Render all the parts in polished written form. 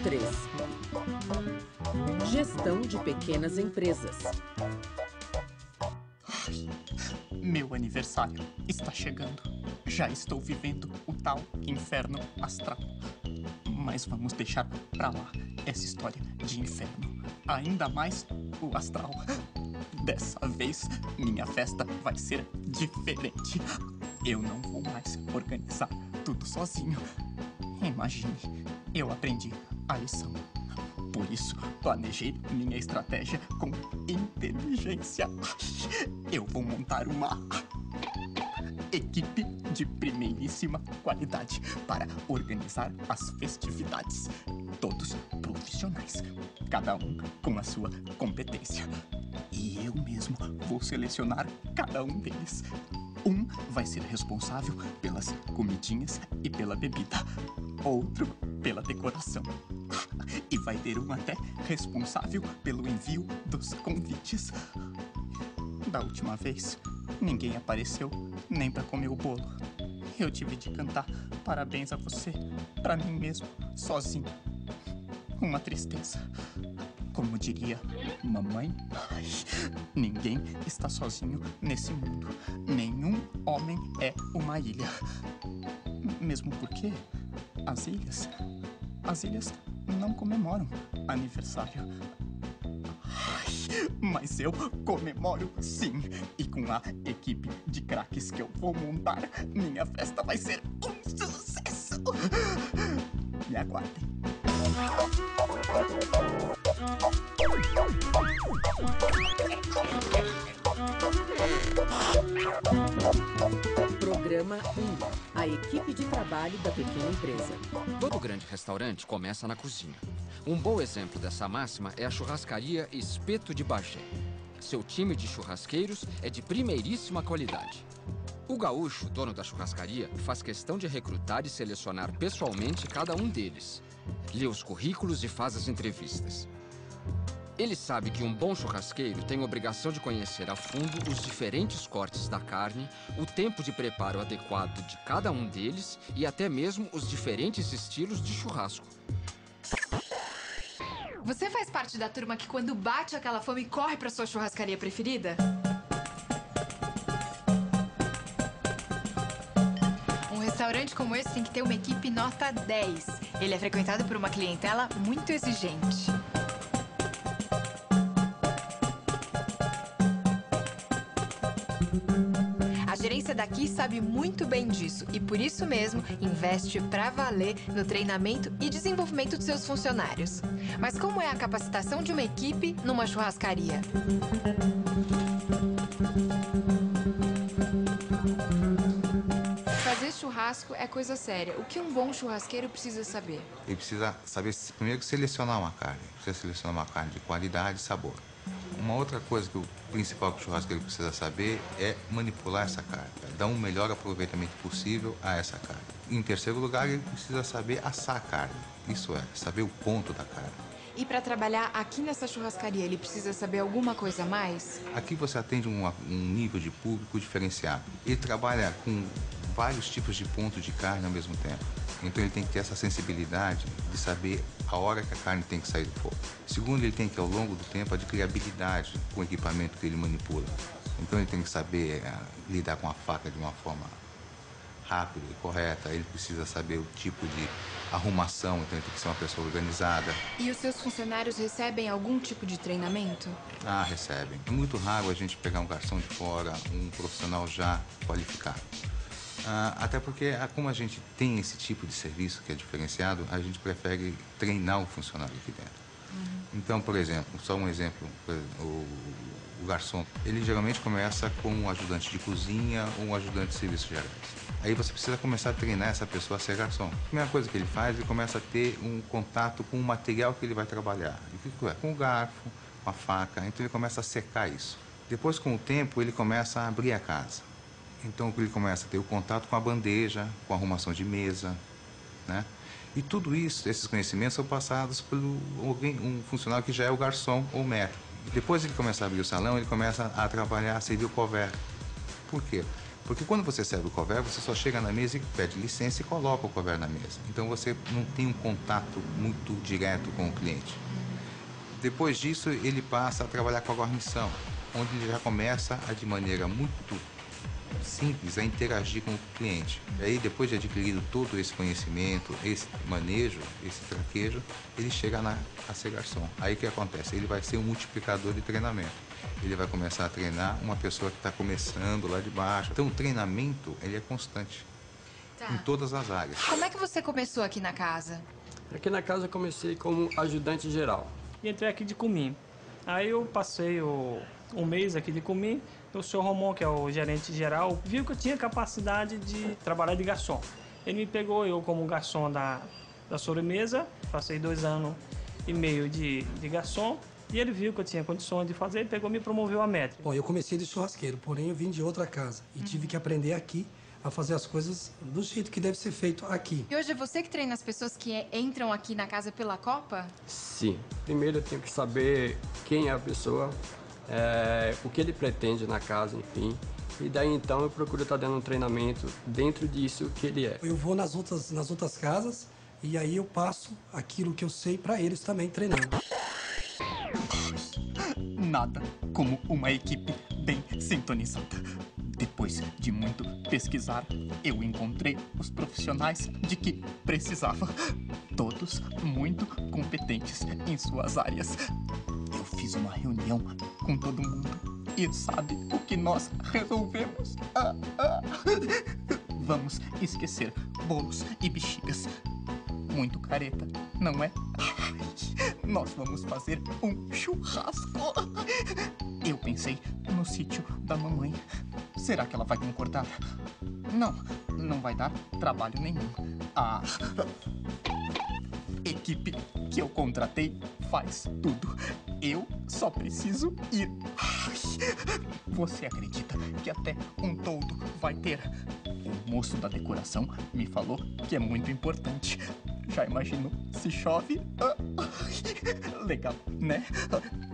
3. Gestão de pequenas empresas. Meu aniversário está chegando. Já estou vivendo o tal inferno astral. Mas vamos deixar pra lá essa história de inferno. Ainda mais o astral. Dessa vez, minha festa vai ser diferente. Eu não vou mais organizar tudo sozinho. Imagine, eu aprendi a lição. Por isso, planejei minha estratégia com inteligência. Eu vou montar uma equipe de primeiríssima qualidade para organizar as festividades. Todos profissionais, cada um com a sua competência. E eu mesmo vou selecionar cada um deles. Um vai ser responsável pelas comidinhas e pela bebida. Outro pela decoração. E vai ter um até responsável pelo envio dos convites. Da última vez, ninguém apareceu nem para comer o bolo. Eu tive de cantar parabéns a você, para mim mesmo, sozinho. Uma tristeza. Como diria mamãe, ninguém está sozinho nesse mundo. Nenhum homem é uma ilha. Mesmo porque as ilhas não comemoram aniversário. Mas eu comemoro sim. E com a equipe de craques que eu vou montar, minha festa vai ser um sucesso. Me aguardem. Programa 1. A equipe de trabalho da pequena empresa. Todo grande restaurante começa na cozinha. Um bom exemplo dessa máxima é a churrascaria Espeto de Bagé. Seu time de churrasqueiros é de primeiríssima qualidade. O gaúcho, dono da churrascaria, faz questão de recrutar e selecionar pessoalmente cada um deles. Lê os currículos e faz as entrevistas. Ele sabe que um bom churrasqueiro tem a obrigação de conhecer a fundo os diferentes cortes da carne, o tempo de preparo adequado de cada um deles e até mesmo os diferentes estilos de churrasco. Você faz parte da turma que quando bate aquela fome corre pra sua churrascaria preferida? Um restaurante como esse tem que ter uma equipe nota 10. Ele é frequentado por uma clientela muito exigente. A gerência daqui sabe muito bem disso e, por isso mesmo, investe pra valer no treinamento e desenvolvimento de seus funcionários. Mas como é a capacitação de uma equipe numa churrascaria? Fazer churrasco é coisa séria. O que um bom churrasqueiro precisa saber? Ele precisa saber, primeiro, selecionar uma carne. Precisa selecionar uma carne de qualidade e sabor. Uma outra coisa que o principal que o churrasqueiro precisa saber é manipular essa carne, dar um melhor aproveitamento possível a essa carne. Em terceiro lugar, ele precisa saber assar a carne, isso é, saber o ponto da carne. E para trabalhar aqui nessa churrascaria, ele precisa saber alguma coisa a mais? Aqui você atende um nível de público diferenciado. Ele trabalha com vários tipos de pontos de carne ao mesmo tempo. Então ele tem que ter essa sensibilidade de saber a hora que a carne tem que sair do fogo. Segundo, ele tem que, ao longo do tempo, adquirir habilidade com o equipamento que ele manipula. Então ele tem que saber lidar com a faca de uma forma rápida e correta. Ele precisa saber o tipo de arrumação, então ele tem que ser uma pessoa organizada. E os seus funcionários recebem algum tipo de treinamento? Ah, recebem. É muito raro a gente pegar um garçom de fora, um profissional já qualificado. Até porque, como a gente tem esse tipo de serviço que é diferenciado, a gente prefere treinar o funcionário aqui dentro. Então, por exemplo, só um exemplo, o garçom, ele geralmente começa com um ajudante de cozinha ou um ajudante de serviços gerais. Aí você precisa começar a treinar essa pessoa a ser garçom. A primeira coisa que ele faz, ele começa a ter um contato com o material que ele vai trabalhar. Com o garfo, com a faca, então ele começa a secar isso. Depois, com o tempo, ele começa a abrir a casa. Então ele começa a ter o contato com a bandeja, com a arrumação de mesa, né? E tudo isso, esses conhecimentos são passados por um funcionário que já é o garçom ou o maître. Depois ele começa a abrir o salão, ele começa a trabalhar, a servir o couvert. Por quê? Porque quando você serve o couvert, você só chega na mesa e pede licença e coloca o couvert na mesa. Então você não tem um contato muito direto com o cliente. Depois disso, ele passa a trabalhar com a guarnição, onde ele já começa a, de maneira muito simples, a interagir com o cliente. E aí, depois de adquirido todo esse conhecimento, esse manejo, esse traquejo, ele chega a ser garçom. Aí o que acontece? Ele vai ser um multiplicador de treinamento. Ele vai começar a treinar uma pessoa que está começando lá de baixo. Então, o treinamento, ele é constante, em todas as áreas. Como é que você começou aqui na casa? Aqui na casa eu comecei como ajudante geral. E entrei aqui de Cumim. Aí eu passei um mês aqui de Cumim. O senhor Romão, que é o gerente geral, viu que eu tinha capacidade de trabalhar de garçom. Ele me pegou, eu como garçom da sobremesa, passei 2 anos e meio de garçom. E ele viu que eu tinha condições de fazer, ele pegou e me promoveu a maître. Bom, eu comecei de churrasqueiro, porém eu vim de outra casa. E tive que aprender aqui a fazer as coisas do jeito que deve ser feito aqui. E hoje é você que treina as pessoas que entram aqui na casa pela Copa? Sim. Primeiro eu tenho que saber quem é a pessoa, o que ele pretende na casa, enfim. E daí então eu procuro estar dando um treinamento dentro disso que ele é. Eu vou nas outras casas e aí eu passo aquilo que eu sei para eles também treinando. Nada como uma equipe bem sintonizada. Depois de muito pesquisar, eu encontrei os profissionais de que precisava. Todos muito competentes em suas áreas. Eu fiz uma reunião com todo mundo e sabe o que nós resolvemos? Vamos esquecer bolos e bexigas. Muito careta, não é? Nós vamos fazer um churrasco. Eu pensei no sítio da mamãe. Será que ela vai concordar? Não vai dar trabalho nenhum. A equipe que eu contratei faz tudo. Eu só preciso ir. Você acredita que até um toldo vai ter? O moço da decoração me falou que é muito importante. Já imaginou se chove? Legal, né?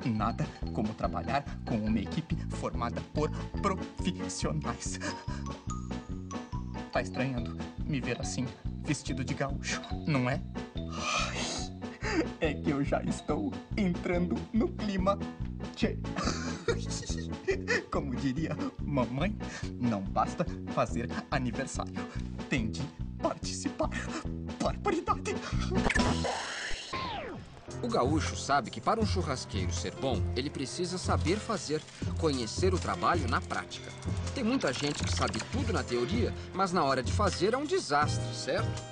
Nada como trabalhar com uma equipe formada por profissionais. Tá estranhando me ver assim, vestido de gaúcho, não é? É que eu já estou entrando no clima. Tchê. Como diria mamãe, não basta fazer aniversário, tem de participar. Barbaridade! O gaúcho sabe que para um churrasqueiro ser bom, ele precisa saber fazer, conhecer o trabalho na prática. Tem muita gente que sabe tudo na teoria, mas na hora de fazer é um desastre, certo?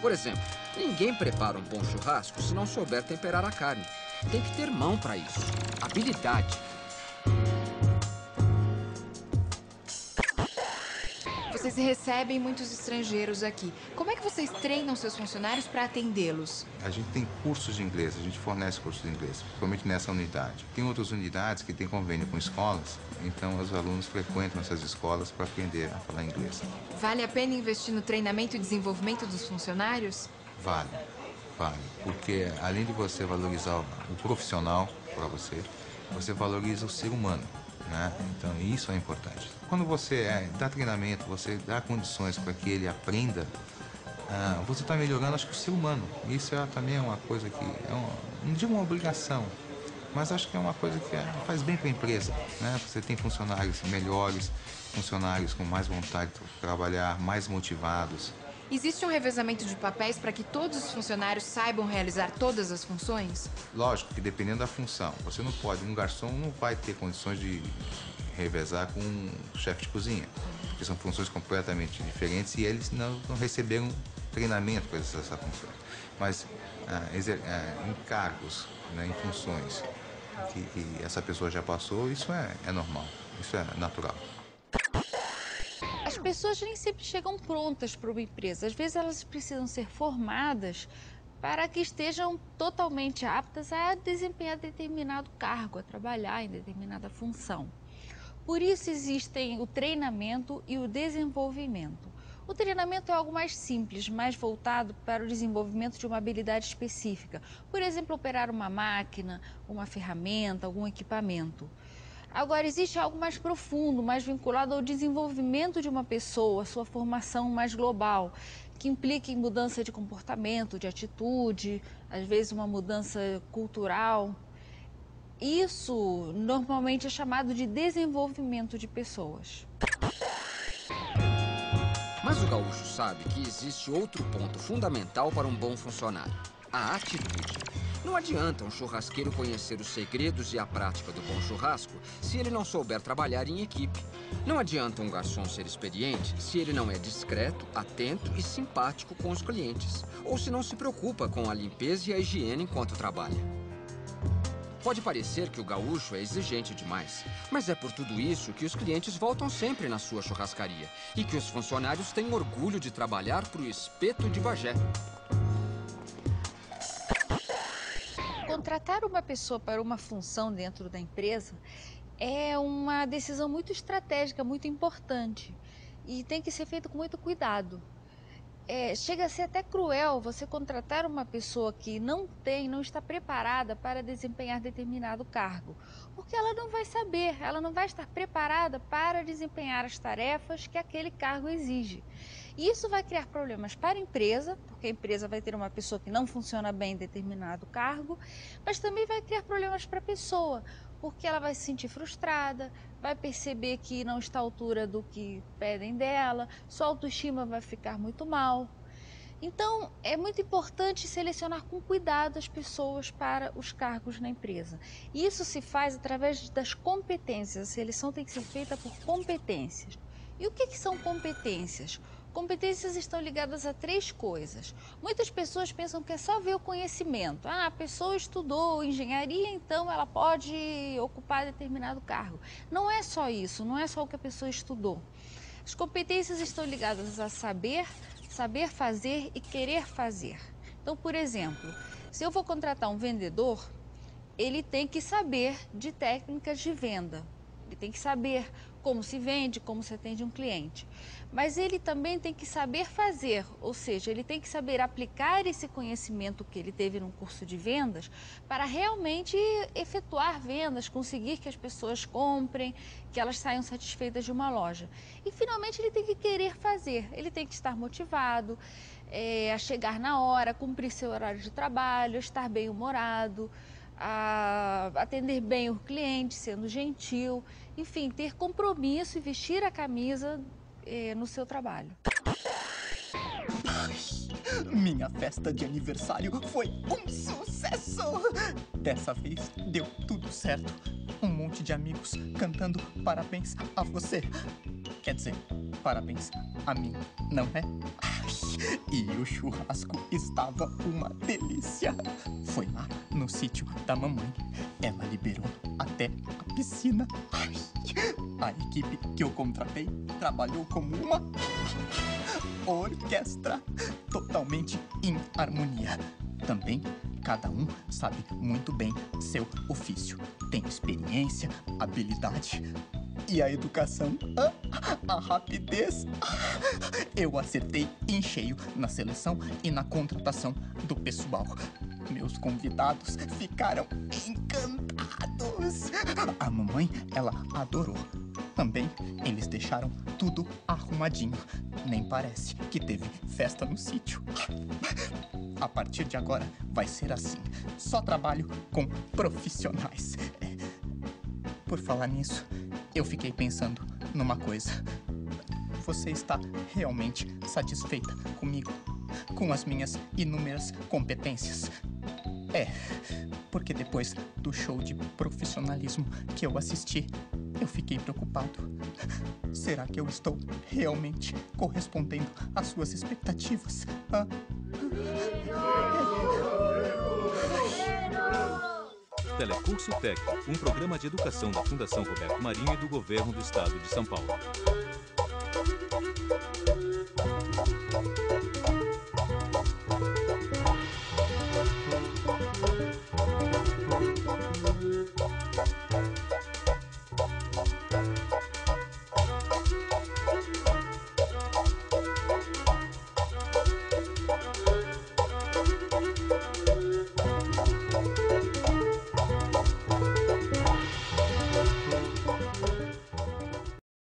Por exemplo, ninguém prepara um bom churrasco se não souber temperar a carne. Tem que ter mão para isso, habilidade. Vocês recebem muitos estrangeiros aqui. Como é que vocês treinam seus funcionários para atendê-los? A gente tem cursos de inglês, a gente fornece cursos de inglês, principalmente nessa unidade. Tem outras unidades que têm convênio com escolas, então os alunos frequentam essas escolas para aprender a falar inglês. Vale a pena investir no treinamento e desenvolvimento dos funcionários? Vale, porque além de você valorizar o profissional para você, você valoriza o ser humano, né? Então isso é importante. Quando você dá treinamento, você dá condições para que ele aprenda, você está melhorando, acho que o ser humano. Isso também é uma coisa que não digo uma obrigação, mas acho que é uma coisa que faz bem para a empresa, né? Você tem funcionários melhores, funcionários com mais vontade de trabalhar, mais motivados. Existe um revezamento de papéis para que todos os funcionários saibam realizar todas as funções? Lógico que dependendo da função. Você não pode, um garçom não vai ter condições de revezar com um chefe de cozinha, porque são funções completamente diferentes e eles não receberam treinamento para exercer essa função. Mas encargos, né, em funções que essa pessoa já passou, isso é normal, isso é natural. As pessoas nem sempre chegam prontas para uma empresa. Às vezes elas precisam ser formadas para que estejam totalmente aptas a desempenhar determinado cargo, a trabalhar em determinada função. Por isso existem o treinamento e o desenvolvimento. O treinamento é algo mais simples, mais voltado para o desenvolvimento de uma habilidade específica. Por exemplo, operar uma máquina, uma ferramenta, algum equipamento. Agora, existe algo mais profundo, mais vinculado ao desenvolvimento de uma pessoa, sua formação mais global, que implica em mudança de comportamento, de atitude, às vezes uma mudança cultural. Isso normalmente é chamado de desenvolvimento de pessoas. Mas o gaúcho sabe que existe outro ponto fundamental para um bom funcionário: a atitude. Não adianta um churrasqueiro conhecer os segredos e a prática do bom churrasco se ele não souber trabalhar em equipe. Não adianta um garçom ser experiente se ele não é discreto, atento e simpático com os clientes, ou se não se preocupa com a limpeza e a higiene enquanto trabalha. Pode parecer que o gaúcho é exigente demais, mas é por tudo isso que os clientes voltam sempre na sua churrascaria e que os funcionários têm orgulho de trabalhar para o Espeto de Bagé. Contratar uma pessoa para uma função dentro da empresa é uma decisão muito estratégica, muito importante e tem que ser feito com muito cuidado. Chega a ser até cruel você contratar uma pessoa que não está preparada para desempenhar determinado cargo, porque ela não vai saber, ela não vai estar preparada para desempenhar as tarefas que aquele cargo exige. E isso vai criar problemas para a empresa, porque a empresa vai ter uma pessoa que não funciona bem em determinado cargo, mas também vai criar problemas para a pessoa, porque ela vai se sentir frustrada, vai perceber que não está à altura do que pedem dela, sua autoestima vai ficar muito mal. Então, é muito importante selecionar com cuidado as pessoas para os cargos na empresa. E isso se faz através das competências, a seleção tem que ser feita por competências. E o que são competências? Competências estão ligadas a 3 coisas. Muitas pessoas pensam que é só ver o conhecimento. A pessoa estudou engenharia, então ela pode ocupar determinado cargo. Não é só isso, não é só o que a pessoa estudou. As competências estão ligadas a saber fazer e querer fazer. Então, por exemplo, se eu vou contratar um vendedor, ele tem que saber de técnicas de venda. Ele tem que saber como se vende, como se atende um cliente. Mas ele também tem que saber fazer, ou seja, ele tem que saber aplicar esse conhecimento que ele teve num curso de vendas para realmente efetuar vendas, conseguir que as pessoas comprem, que elas saiam satisfeitas de uma loja. E, finalmente, ele tem que querer fazer, ele tem que estar motivado a chegar na hora, cumprir seu horário de trabalho, estar bem-humorado, a atender bem o cliente, sendo gentil, enfim, ter compromisso e vestir a camisa no seu trabalho. Minha festa de aniversário foi um sucesso! Dessa vez deu tudo certo. Um monte de amigos cantando parabéns a você. Quer dizer, parabéns a mim, não é? E o churrasco estava uma delícia. Foi lá no sítio da mamãe. Ela liberou até a piscina. A equipe que eu contratei trabalhou como uma orquestra, totalmente em harmonia. Também, cada um sabe muito bem seu ofício. Tem experiência, habilidade e a educação, a rapidez. Eu acertei em cheio na seleção e na contratação do pessoal. Meus convidados ficaram encantados. A mamãe, ela adorou. Também eles deixaram tudo arrumadinho. Nem parece que teve festa no sítio. A partir de agora vai ser assim. Só trabalho com profissionais. Por falar nisso, eu fiquei pensando numa coisa. Você está realmente satisfeita comigo? Com as minhas inúmeras competências? Porque depois do show de profissionalismo que eu assisti, eu fiquei preocupado. Será que eu estou realmente correspondendo às suas expectativas? Telecurso Tec, um programa de educação da Fundação Roberto Marinho e do Governo do Estado de São Paulo.